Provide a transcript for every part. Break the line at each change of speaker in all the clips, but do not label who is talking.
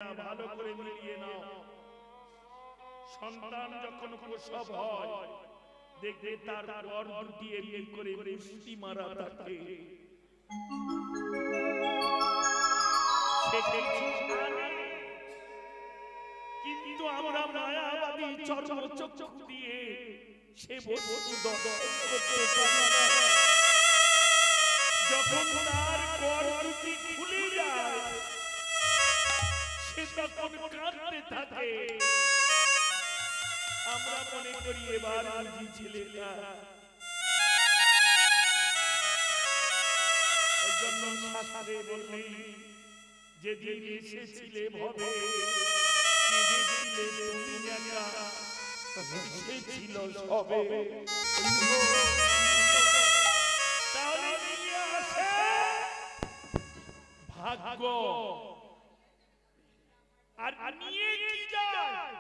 ভালো করে মিলিয়ে নাও। সন্তান যখন প্রসব হয় দেখবে তার পর দুটি এমনি করে মিষ্টি মারা থাকে। কিন্তু আমরা মায়াবাদী চর্মচক্ষু দিয়ে সে বস্তু দর্শন করতে পারি না। যখন তার পর দুটি খুলে যায় সে তখন কাঁদতে থাকে। আমরা মনে করি এবার বুঝি ছেলেটা। ওই জন্য শাস্ত্রে বললেন যেদিন এসেছিলে ভবে কেঁদেছিলে তুমি একা, এসেছিল সবে। তাহলে নিয়ে আসে ভাগ্য, আর নিয়ে কি যায়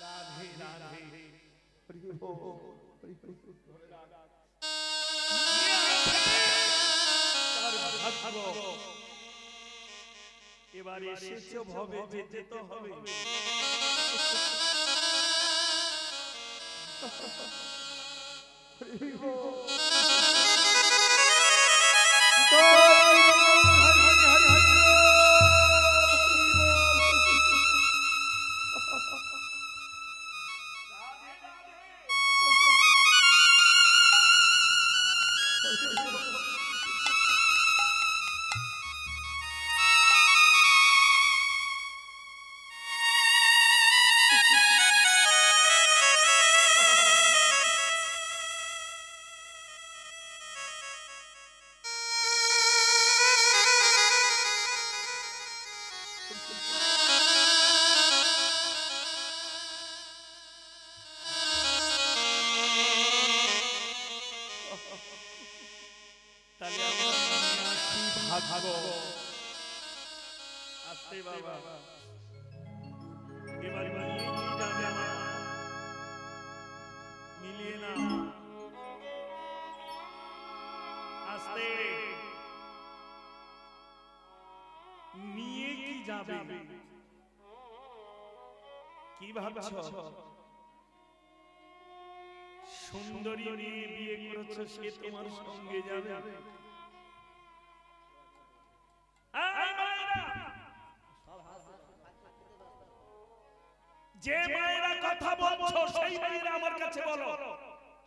রাধে রাধে। এবার এসেছ ভবে যেতে তো হবে। কি ভাবছ? সুন্দরী নিয়ে বিয়ে করেছো, সে তোমার সঙ্গে যাবে? যে মায়েরা কথা বলছো সেই মায়েরা আমার কাছে বলো,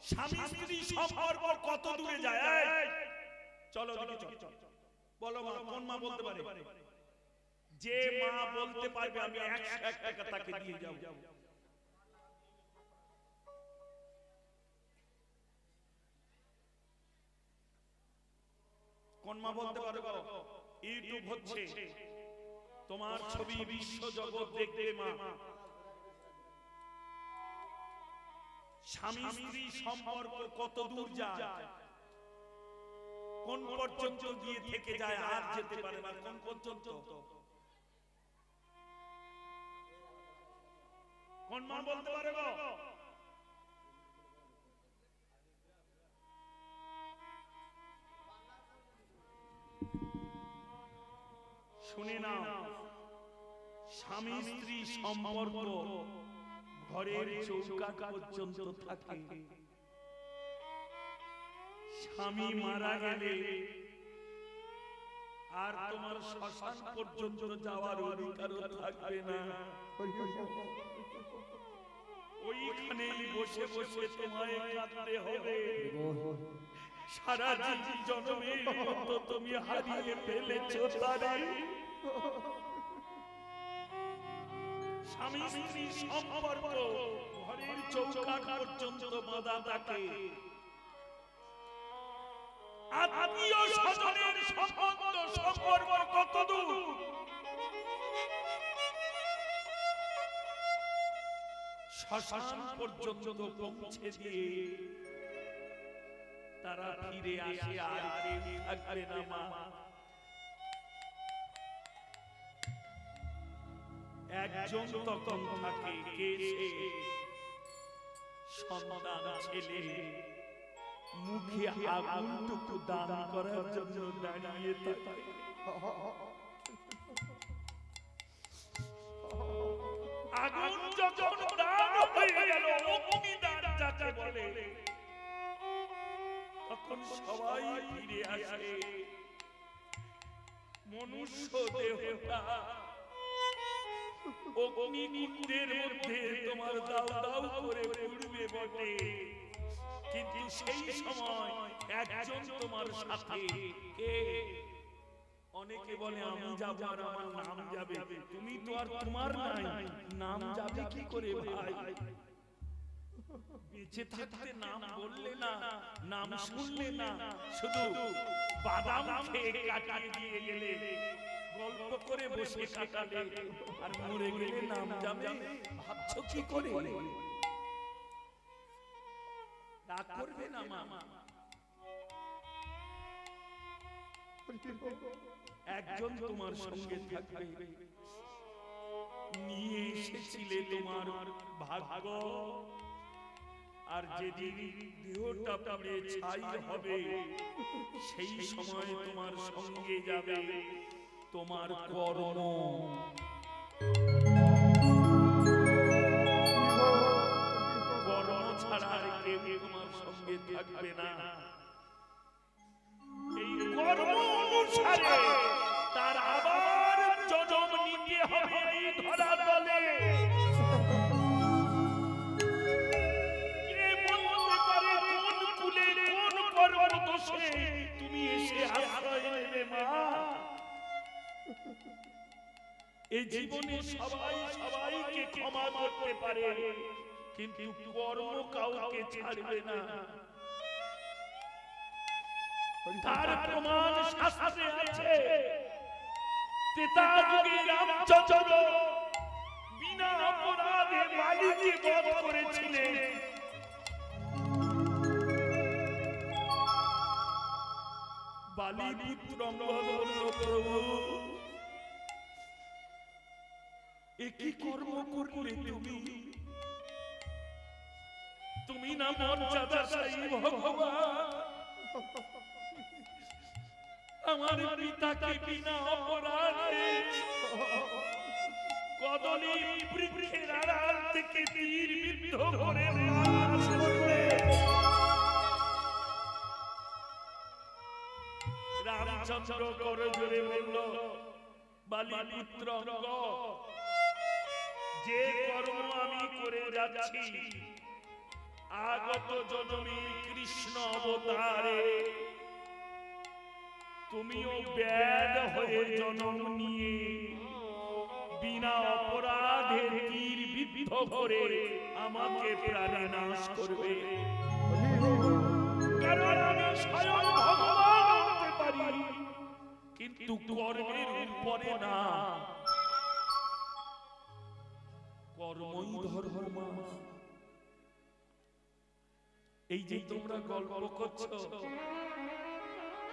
স্বামী স্ত্রী সম্পর্ক কত দূরে যায়? চলো বলো মা, কোন মা বলতে পারে? যে মা বলতে পারবে আমি 100 টাকা তাকে দিয়ে যাব। কোন মা বলতে পারবে? ইউটিউব হচ্ছে, তোমার ছবি বিশ্ব জগৎ দেখবে মা। স্বামী স্ত্রী সম্পর্ক কত দূর যায়, কোন পর্যন্ত গিয়ে থেকে যায়, আর যেতে পারে না কোন পর্যন্ত? কোন মা বলতে পারে গো? শুনে নাও, স্বামী স্ত্রী সম্পর্ক ঘরের চৌকাঠ পর্যন্ত থাকে। স্বামী মারা গেলে আর তোমার শ্মশান পর্যন্ত যাওয়ার অধিকার থাকবে না। ওইখানেই বসে বসে তোমায় কাঁদতে হবে। সারা জন্মে তো তুমি হারিয়ে ফেলেছো তারে। স্বামী স্ত্রী সম্পর্ক ঘরের চৌকাঠ পর্যন্ত বাঁধা থাকে। আত্মীয় স্বজনের সম্বন্ধ সম্পর্ক কত দূর? শ্মশান পর্যন্ত পৌঁছে দিয়ে তারা ফিরে আসে, আর কেউ থাকবে না মা। একজন তখন থাকে, কে সে? সন্তান ছেলে। মুখে আগুনটুকু দান করার জন্য দাঁড়িয়ে থাকে। আগুন যখন দান হয়ে গেল, অগ্নিদান যাকে বলে, তখন সবাই ফিরে আসে। মনুষ্য দেহটা অগ্নিকুণ্ডের মধ্যে তোমার দাউ দাউ করে পুড়বে বটে, কিন্তু সেই সময় একজন তোমার সাথে কে? অনেকে বলে আমি যাব আর আমার নাম যাবে। তুমি তো আর তোমার নাই, নাম যাবে কি করে ভাই? বেঁচে থাকতে নাম বললে না, নাম শুনলে না, শুধু বাদাম খেয়ে কাটিয়ে দিয়ে গেলে, গল্প করে বসে কাটালে, আর মরে গেলে নাম যাবে, ভাবছো কি করে? রাগ করবে না মা। একজন তোমার সঙ্গে থাকবে, নিয়ে এসেছিলে তোমার ভাগ্য, আর যেদিন দেহটা পুড়ে ছাই হবে, সেই সময় তোমার সঙ্গে যাবে তোমার কর্ম। কর্ম ছাড়া আর কেউ তোমার সঙ্গে থাকবে না। এই কর্ম অনুসারে তার আবার জন্ম নিতে হবে এই ধরা তলে। কে বলতে পারে কোন কুলে কোন কর্ম দোষে তুমি এসে আশ্রয় নেবে মা? এই জীবনে সবাই সবাইকে ক্ষমা করতে পারে, কিন্তু কর্ম কাউকে ছাড়বে না। তার প্রমাণ শাস্ত্রে আছে। ত্রেতা যুগে রামচন্দ্র বিনা অপরাধে বালিকে বধ করেছিলেন। বালি পুত্র অঙ্গদ বলল, প্রভু একই কর্ম করলে তুমি না মর্যাদাশালী ভগবান, আমার পিতাকে বিনা অপরাধে কদলী বৃক্ষের আড়াল থেকে তীর বিদ্ধ করে নাশ করলে। রামচন্দ্র করজোড়ে বলল, বালি পুত্র অঙ্গ, যে কর্ম আমি করে যাচ্ছি, আগত জন্মে কৃষ্ণ অবতারে তুমিও ব্যাধ হয়ে জন্ম নিয়ে বিনা অপরাধে তীর বিদ্ধ করে আমাকে প্রাণে নাশ করবে। কারণ আমি স্বয়ং ভগবান হতে পারি, কিন্তু কর্মের উপরে না। কর্মই ধর্ম। এই যে তোমরা গল্প করছো,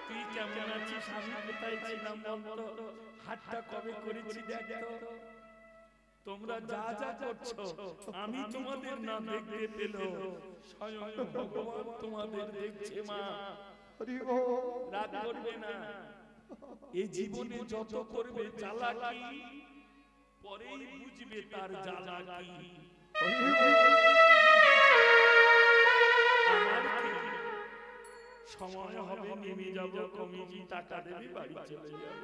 তুই কেমন আছিস, আমি কোথায় ছিলাম বলতো, হাতটা কবে করেছি দেখো। তোমরা যা যা করছো আমি তোমাদের না দেখতে পেলেও স্বয়ং ভগবান তোমাদের দেখছে মা। রাগ করবে না। এই জীবনে যত করবে চালাকি, পরেই বুঝবে তার জ্বালাকি। সময় হবে নেমে যাব, কমিটি টাকা দেবে, বাড়ি চলে যাব।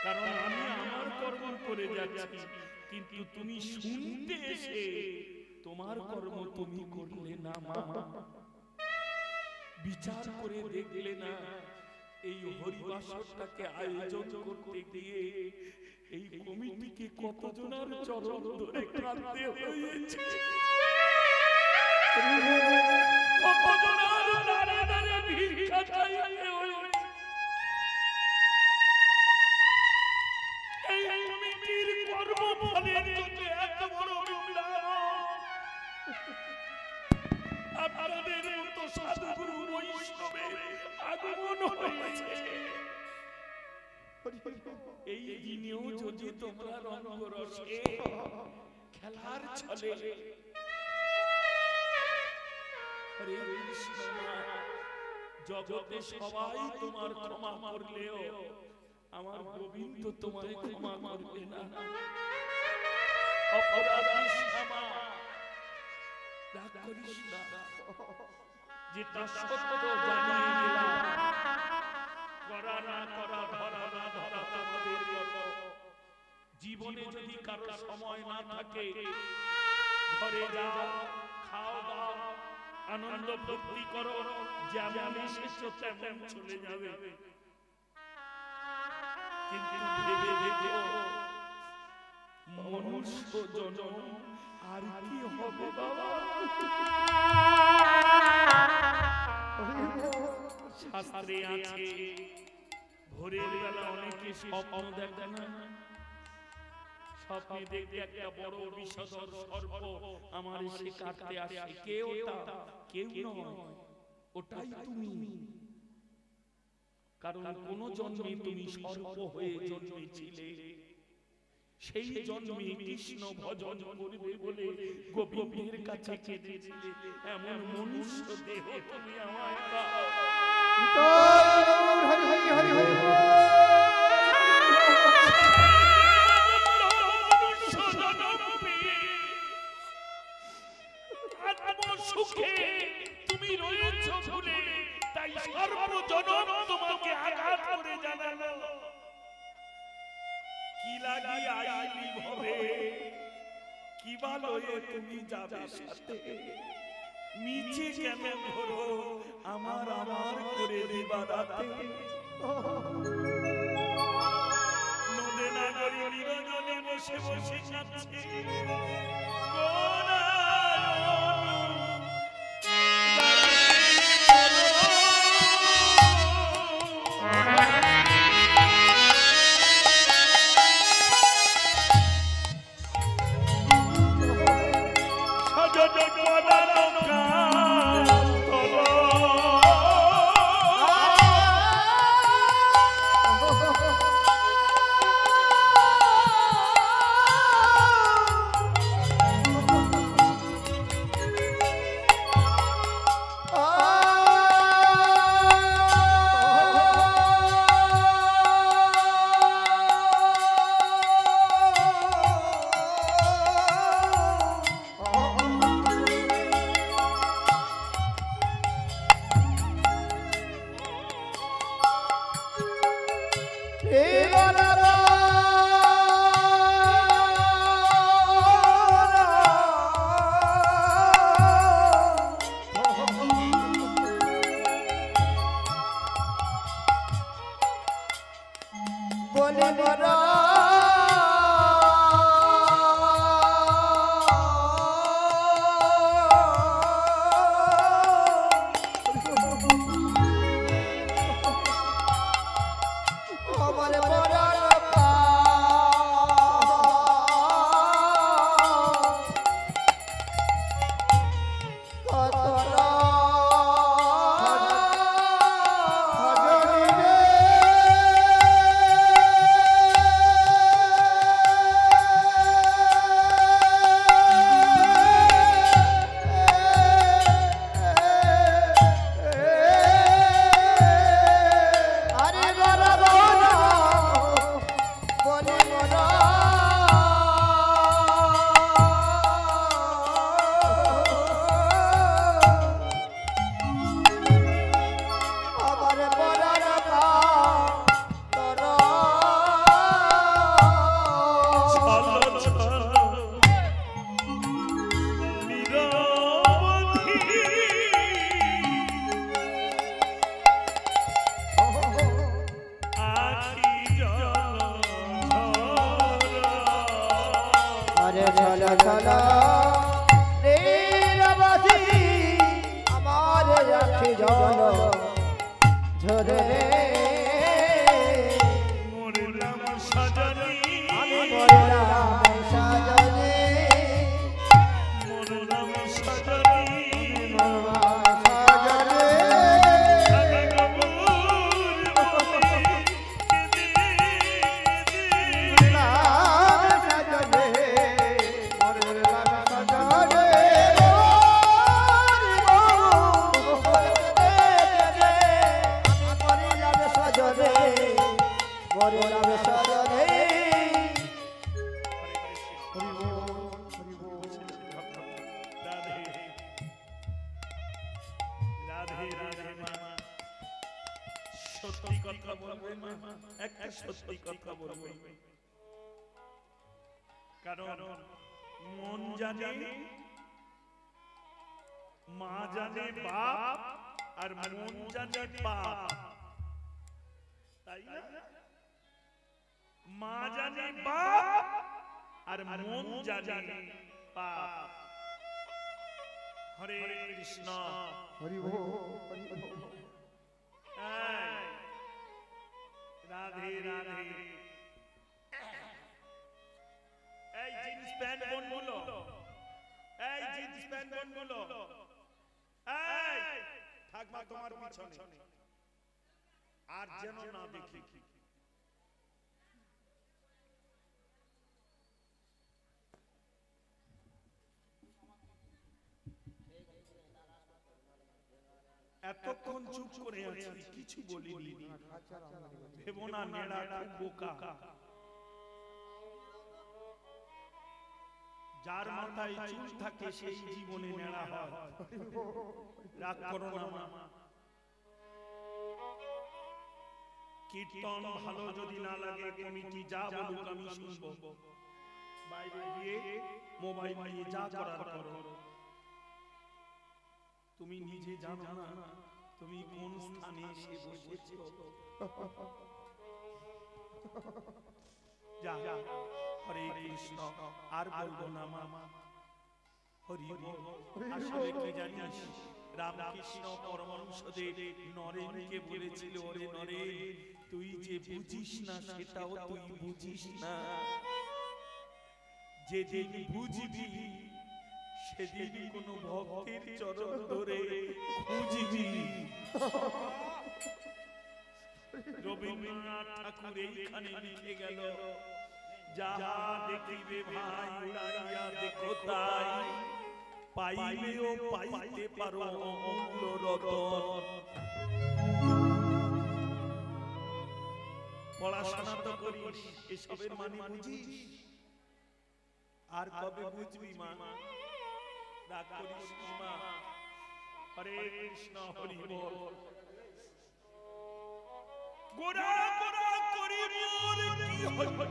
কারণ আমি আমার কর্ম করে যাচ্ছি, কিন্তু তুমি শুনতে এসে তোমার কর্ম তুমি করলে না মা। বিচার করে দেখলে না এই হরিবাসরটাকে আয়োজন করতে গিয়ে এই কমিটিকে কতজনের চরণ ধরে কাঁদতে হয়েছে, কতজনের দাঁড়ে দাঁড়ে ভিক্ষা চাইতে হয়েছে। এই কমিটির কর্মফলের জন্য এত বড় আপনাদের মতো সাধুগুরু বৈষ্ণবের আগমন হয়েছে। এই দিনেও যদি তোমরা রঙ্গরসে খেলার ছলে হরে কৃষ্ণ মা, জগতে সবাই তোমার ক্ষমা করলেও আমার গোবিন্দ তোমায় ক্ষমা করবে না। অপরাধী শ্যামা, রাগ করিস না, যেটা সত্য জানিয়ে দিলাম, করা না করা, ধরা না ধরা তোমাদের গর্ব। জীবনে যদি কারো সময় না থাকে, ঘরে যাও, খাও দাও, আনন্দ ফুর্তি করো, যেমন এসেছো তেমন চলে যাবে। কিন্তু ভেবে দেখো, মনুষ্য জন্ম আর কি হবে বাবা? শাস্ত্রে আছে, ভোরের বেলা অনেকে স্বপ্ন দেখে না, স্বপ্নে দেখে একটা বড় বিষধর সর্প আমার এসে কাটতে আসে। কেউ নয়, ওটাই তুমি। কারণ কোন জন্মে তুমি সর্প হয়ে জন্মেছিলে, সেই জন্মে কৃষ্ণ ভজন করবে বলে গোবিন্দের কাছে কেঁদেছিলে। এমন মনুষ্য দেহ তুমি আমায় দাও। সুখে তুমি রয়েছো ভুলে, তাই সর্বজনম তোমাকে আঘাত করে জানালো, কি লাগি আইলি ভবে, কি ভালো তুমি যাবে সাথে, মিছে কেন ঘোরো আমার আমার করে দিবা রাতে। নদে নাগরী নিরঞ্জনে বসে বসে কাঁদছে,
করে যাবে সজনে
সত্যি কথা বলবে মা, একটা সত্যি কথা বলবে, কারণ মন জানে মা জানে বাপ আর মন জানে বাপ, তাই না? মা জানে বাপ আর মন জানে বাপ। হরে কৃষ্ণ
হরি বল হরি বল
রাধে রাধে। এই জিন্স প্যান্ট বোনগুলো, এই জিন্স প্যান্ট বোনগুলো, এই থাকবা তোমার পিছনে, আর যেন না দেখি। এতক্ষণ চুপ করে আছি, কিছু বলিনি, ভেবো না নেড়া খুব বোকা। যার মাথায় চুল থাকে সেই জীবনে নেড়া হয়। রাগ করো না মা। কীর্তন ভালো যদি না লাগে কমিটি যা বলুক আমি শুনবো, বাইরে গিয়ে মোবাইল নিয়ে যা করার করো। তুমি নিজে জানো না তুমি কোন স্থানে এসে বসেছো। যা হরে কৃষ্ণ, আর বলবো না মা। হরি বল। আসলে কি জানিস, রামকৃষ্ণ পরমহংসদেব নরেনকে বলেছিল, ওরে নরেন তুই যে বুঝিস না সেটাও তুই বুঝিস না, যেদিন বুঝবি সেদিন কোন ভক্তের চরণ ধরে খুঁজবি। রবীন্দ্রনাথ ঠাকুর এইখানে লিখে গেল, যাহা দেখিবে ভাই উড়াইয়া দেখো তাই, পাইলেও পাইতে পারো অমূল্য রতন। পড়াশোনা তো করিস, এসবের মানে বুঝিস, আর কবে বুঝবি মা? রাগ করিস মা। হরে কৃষ্ণ হরি বল। গোড়া গোড়া করি মোর কি হইবা,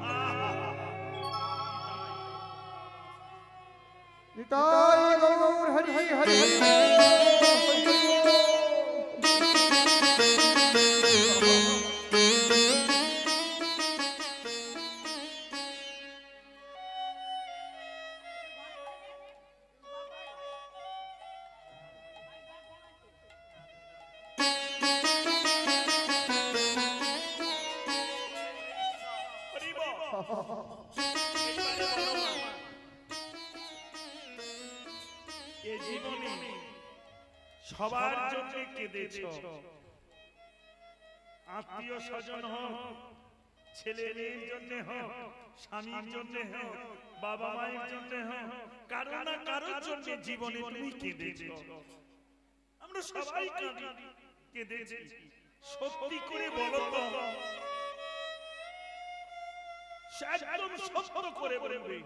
নিতাই গৌর হরি হরি হরি
সবার জন্য কেঁদেছ, আত্মীয় স্বজন হোক, ছেলে মেয়ের জন্য হোক, স্বামীর জন্য হোক, বাবা মায়ের জন্য হোক, কারো না কারোর জন্য জীবনে তুমি কেঁদেছ। আমরা সবাই কেঁদেছি। সত্যি করে বলো তো, একদম সত্য করে বলবে,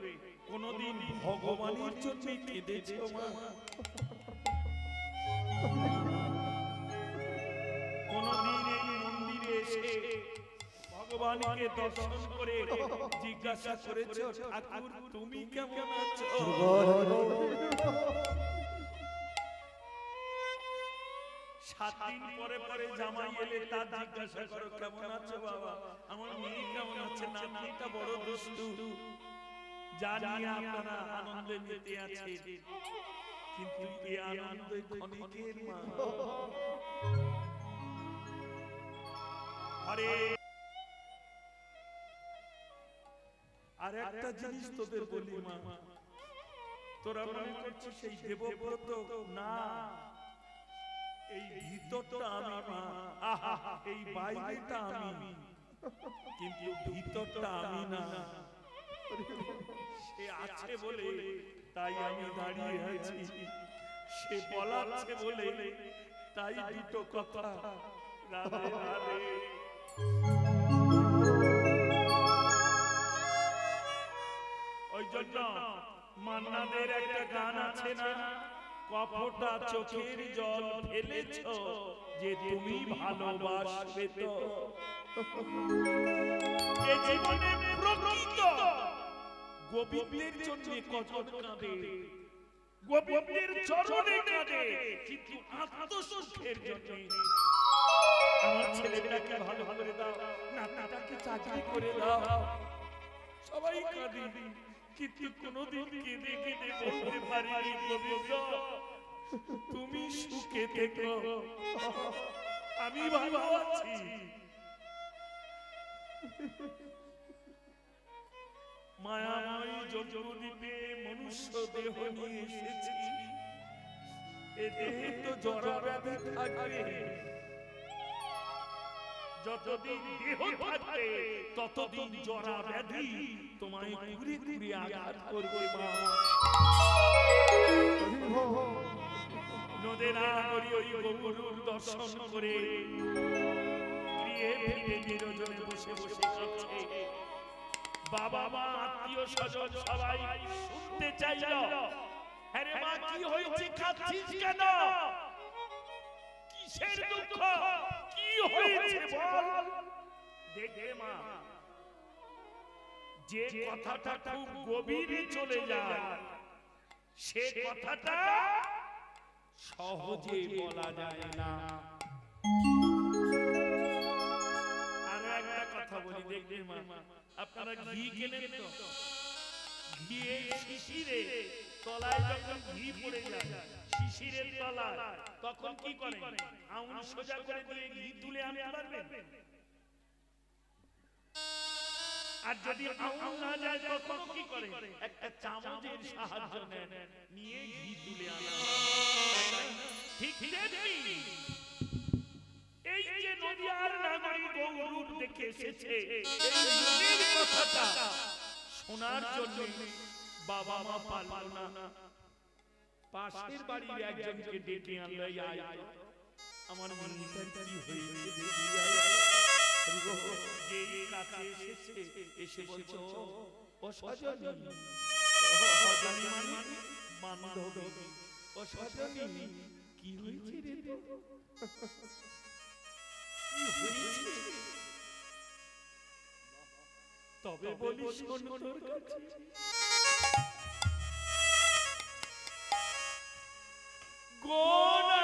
কোনদিন ভগবানের জন্য কেঁদেছ মা? কোনদিন এই মন্দিরে এসে ভগবানকে দর্শন করে জিজ্ঞাসা করেছো, ঠাকুর তুমি কেমন আছো? 7 দিন পরে পরে জামাই এলে তার জিজ্ঞাসা করো, কেমন আছো বাবা? আমার মেয়ে কেমন আছে? নাতিটা বড় দুষ্টু। জানি আপনারা আনন্দে মেতে আছেন, কিন্তু এই আনন্দ ক্ষণিকের মা। আরে আর একটা জিনিস তোদের বলি মা, তোরা মনে করছিস সেই দেবব্রত না, এই ভিতরটা আমি মা। আহা, এই বাইরেটা আমি, কিন্তু ভিতরটা আমি না। সে আছে বলে তাই আমি দাঁড়িয়ে আছি, সে বলাচ্ছে বলে তাই দুটো কথা। রাধে রাধে। জন্য মান্নাদের একটা গান আছে না, কপটা চোখের জল ফেলেছো যে তুমি ভালোবাসবে তো। এ জীবনে প্রকৃত গোবিন্দের জন্য কজন কাঁদে, গোবিন্দের চরণে কাঁদে, কিন্তু আত্মসুখের জন্য আমার ছেলেটাকে ভালো করে দাও, নাতিটাকে চাকরি করে দাও, সবাই কাঁদে, কিন্তু কোনোদিন কেঁদে কেঁদে বলতে পারিনি গোবিন্দ তুমি সুখে থেকো, আমি ভালো আছি। মায়াময়ী জগদ্বীপে মনুষ্য দেহ নিয়ে এসেছি, এ দেহে তো জরা ব্যাধি থাকবে, যতদিন দেহ থাকবে ততদিন জরা ব্যাধি তোমায় ঘুরে ঘুরে আঘাত করবে মা। নদেরা করি ওই গৌরুর দর্শন করে গৃহে ফিরে নিরজনে বসে বসে কাঁদছে। বাবা মা আত্মীয় স্বজন সবাই শুনতে চাইল, আরে মা কি হয়েছে, কাঁদছিস কেন, কিসের দুঃখ, কি হয়েছে বল। দেখে মা, যে কথাটা খুব গভীরে চলে যায় সে কথাটা সহজে বলা যায় না। আর একটা কথা বলি, দেখবে মা, আপনারা ঘি কেনেন তো, ঘিয়ে শিশিরে তলায় যখন ঘি পড়ে যায় শিশিরের তলায়, তখন কি করেন, আঙুল সোজা করে দিয়ে ঘি তুলে আনতে পারবেন? আর যদি আঙুল না যায় তখন কি করেন, একটা চামচের সাহায্য নেন, নিয়ে ঘি তুলে আনেন। ঠিক তেমনি এই যে নদিয়ার নাগরী গৌরূপ দেখে এসেছে, এই নদীর কথাটা শোনার জন্য বাবা মা পারল না, পাশের বাড়ির একজনকে ডেকে আনলো, আমার মেয়েটার কি হয়েছে, যে কাছে এসেছে, এসে বলছো ও সজনী, সজনী মানে বান্ধবী, ও সজনী কি হয়েছে রে, কি হয়েছে, তবে বলি শোন তোর কাছে। গোনা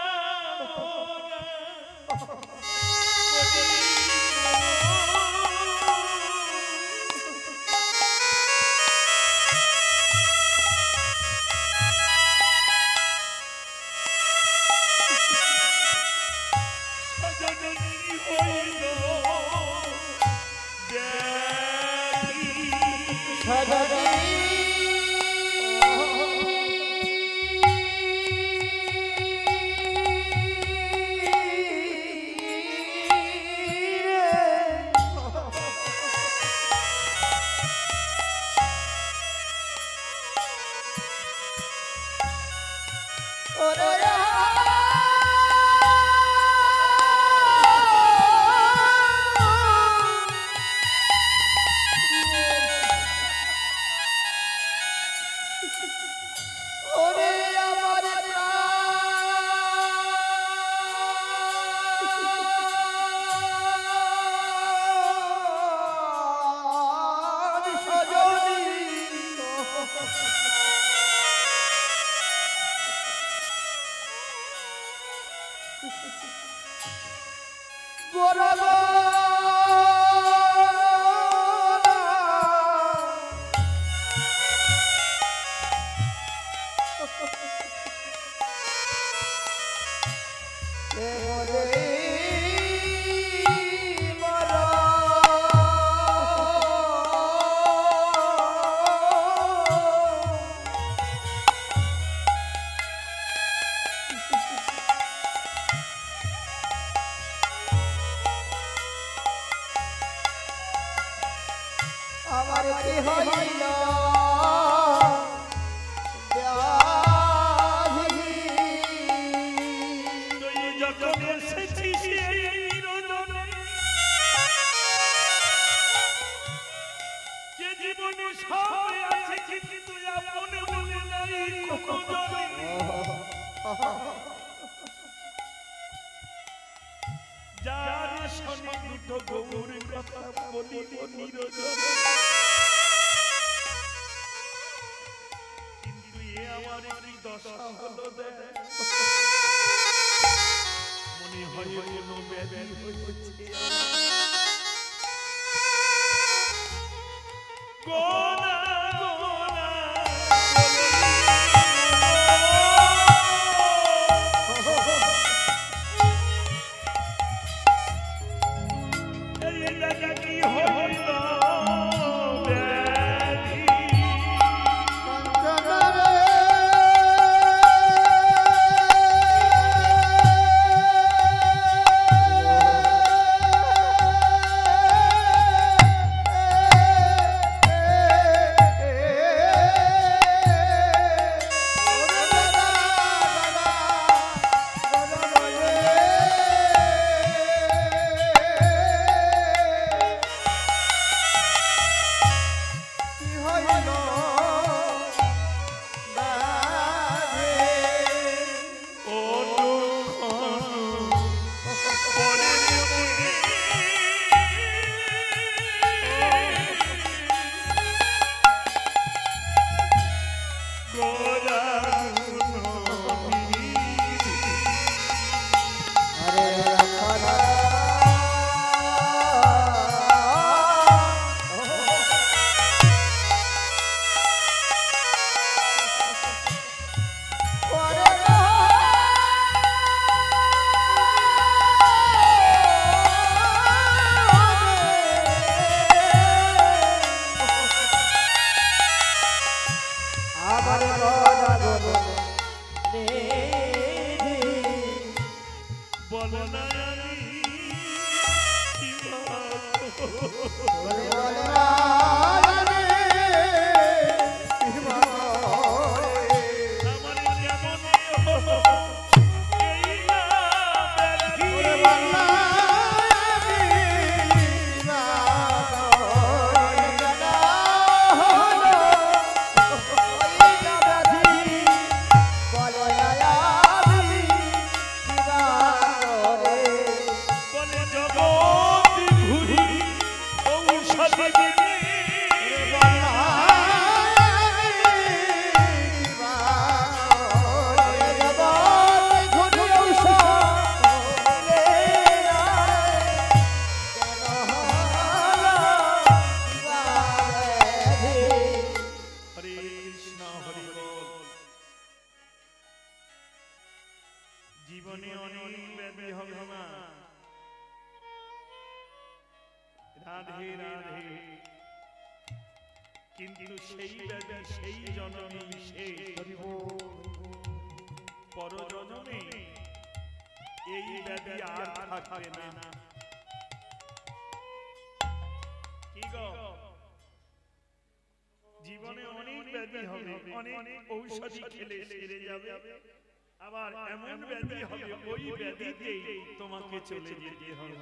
জীবনে সব আছে যার শনি দুটো গৌর কথা বলিব নিরজন কিন্তু এ আমার কি দশা হলো দেখ মনে হয় কোনো ব্যাধি হয়েছে গোনা গোনা জীবনে অনেক ব্যাধি হবে মা রাধে রাধে কিন্তু সেই ব্যাধি সেই জনমে পর জনমে এই ব্যাধি আর থাকবে না কি গো জীবনে অনেক ব্যাধি হবে অনেক ঔষধি খেলে সেরে যাবে আবার এমন ব্যাধি হবে ওই ব্যাধিতেই তোমাকে চলে যেতে হবে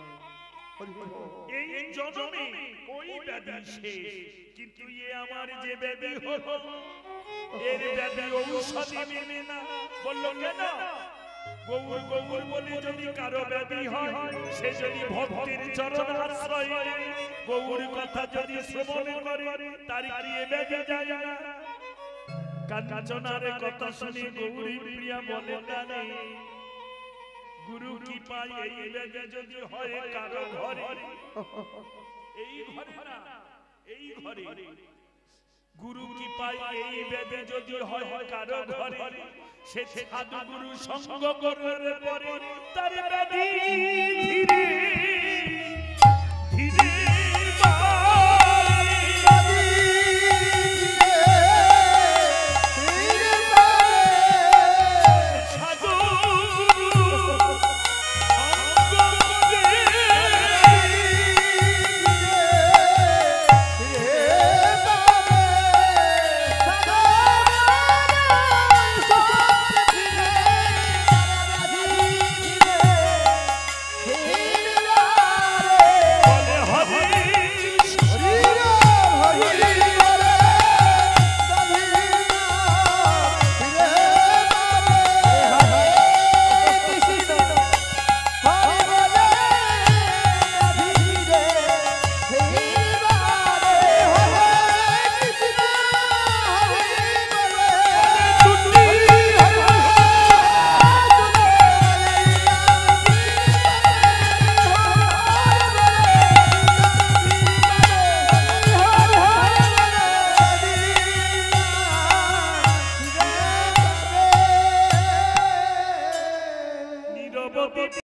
এই জন্মে ওই ব্যাধি শেষ কিন্তু এ আমার যে ব্যাধি হলো এর ব্যাধি ঔষধি মেনে না বললো কেন গৌর গৌর বলে যদি কারো ব্যাধি হয় সে যদি ভক্তের চরণ আশ্রয় গৌর কথা যদি শ্রবণ করে তার কি এ ব্যাধি যায় না কাঞ্চনার কথা শুনে গৌরী প্রিয়া বলে তারে গুরু কি পায় এই ব্যাধি যদি হয় কারো ঘরে এই ঘরে না এই ঘরে গুরু কি পায় এই ব্যাধি যদি হয় কারো ঘরে সে সাধু গুরু সঙ্গ করার পরে তার ব্যাধি